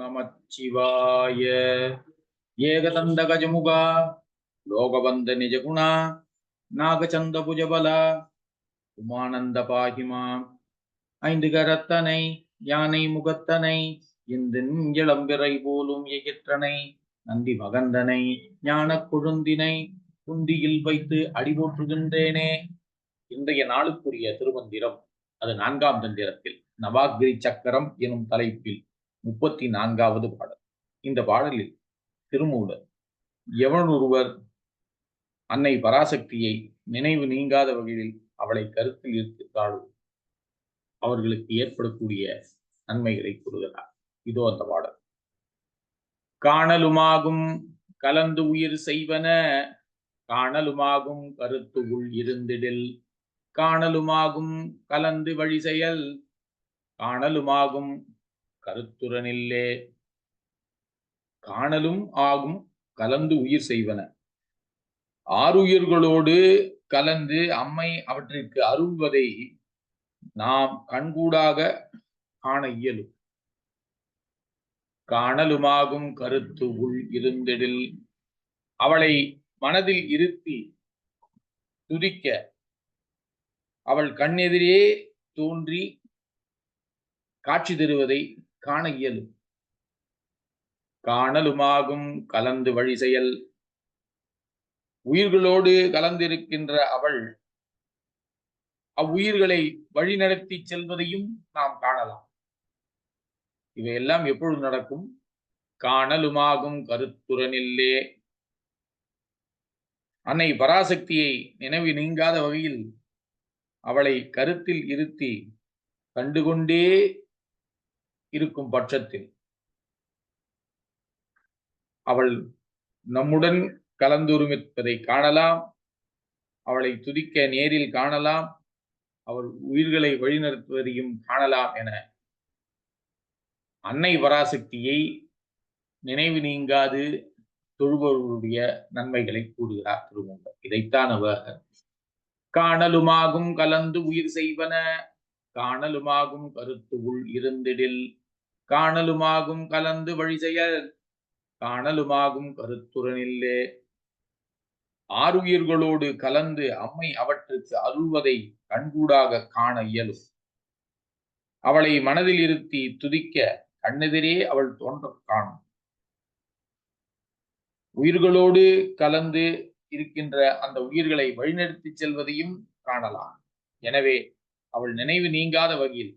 நமச்சிவாய. ஏகதந்த கஜமுகா லோகவந்த நிஜகுணா நாகச்சந்த புஜபல உமானந்த பாகிமாம். ஐந்து கரத்தனை யானை முகத்தனை இந்த இளம்பிறை போலும் எகிற்றனை நந்தி மகந்தனை ஞான கொழுந்தினை குந்தியில் வைத்து அடிபோற்றுகின்றேனே. இன்றைய நாளுக்குரிய திருமந்திரம் அது 4ஆம் தந்திரத்தில் நவாகிரி சக்கரம் எனும் தலைப்பில் 34வது பாடல். இந்த பாடலில் திருமூலர் எவனொருவர் அன்னை பராசக்தியை நினைவு நீங்காத வகையில் அவளை கருத்தில் இருக்கிறாளோ அவர்களுக்கு ஏற்படக்கூடிய நன்மைகளை கூறுகிறார். இதோ அந்த பாடல். காணலுமாகும் கலந்து உயிர் செய்வன காணலுமாகும் கருத்து உள் இருந்திடில் காணலுமாகும் கலந்து வழி செயல் காணலுமாகும் கருத்துரனில்லே. காணலும் ஆகும் கலந்து உயிர் செய்வன, ஆறுயிர்களோடு கலந்து அம்மை அவற்றிற்கு அருள்வதை நாம் கண்கூடாக காண இயலும். காணலுமாகும் கருத்து உள் இருந்திடில், அவளை மனதில் இருத்தி துதிக்க அவள் கண்ணெதிரே தோன்றி காட்சி தருவதை காண இயலும். காணலுமாகும் கலந்து வழி செயல், உயிர்களோடு கலந்திருக்கின்ற அவள் அவ்வுயிர்களை வழிநடத்தி செல்வதையும் நாம் காணலாம். இவையெல்லாம் எப்பொழுது நடக்கும்? காணலுமாகும் கருத்துரனில்லே. அன்னை பராசக்தியை நினைவு நீங்காத வகையில் அவளை கருத்தில் இருத்தி கண்டுகொண்டே இருக்கும் பட்சத்தில் அவள் நம்முடன் கலந்துருமிப்பதை காணலாம், அவளை துதிக்க நேரில் காணலாம், அவள் உயிர்களை வழிநடத்துவதையும் காணலாம் என அன்னை பராசக்தியை நினைவு நீங்காது தொழுபவர்களுடைய நன்மைகளை கூறுகிறார் திருமூலர். இதைத்தான் அவர் காணலுமாகும் கலந்து உயிர் செய்வன காணலுமாகும் கருத்து உள் இருந்திடில் காணலுமாகும் கலந்து வழி செயல் காணலுமாகும் கருத்துரனில்லே. ஆறுயிர்களோடு கலந்து அம்மை அவற்றுக்கு அருள்வதை கண்கூடாக காண இயலும். அவளை மனதில் இருத்தி துதிக்க கண்ணெதிரே அவள் தோன்ற காணும். உயிர்களோடு கலந்து இருக்கின்ற அந்த உயிர்களை வழிநடத்தி செல்வதையும் காணலாம். எனவே அவள் நினைவு நீங்காத வகையில்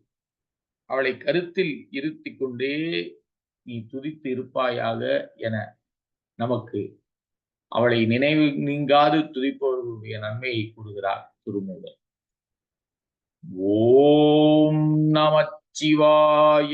அவளை கருத்தில் இருத்தி கொண்டே நீ துதித்து இருப்பாயாக என நமக்கு அவளை நினைவு நீங்காது துதிப்பவர்களுடைய நன்மையை கூறுகிறார் திருமூலர். ஓம் நமச்சிவாய.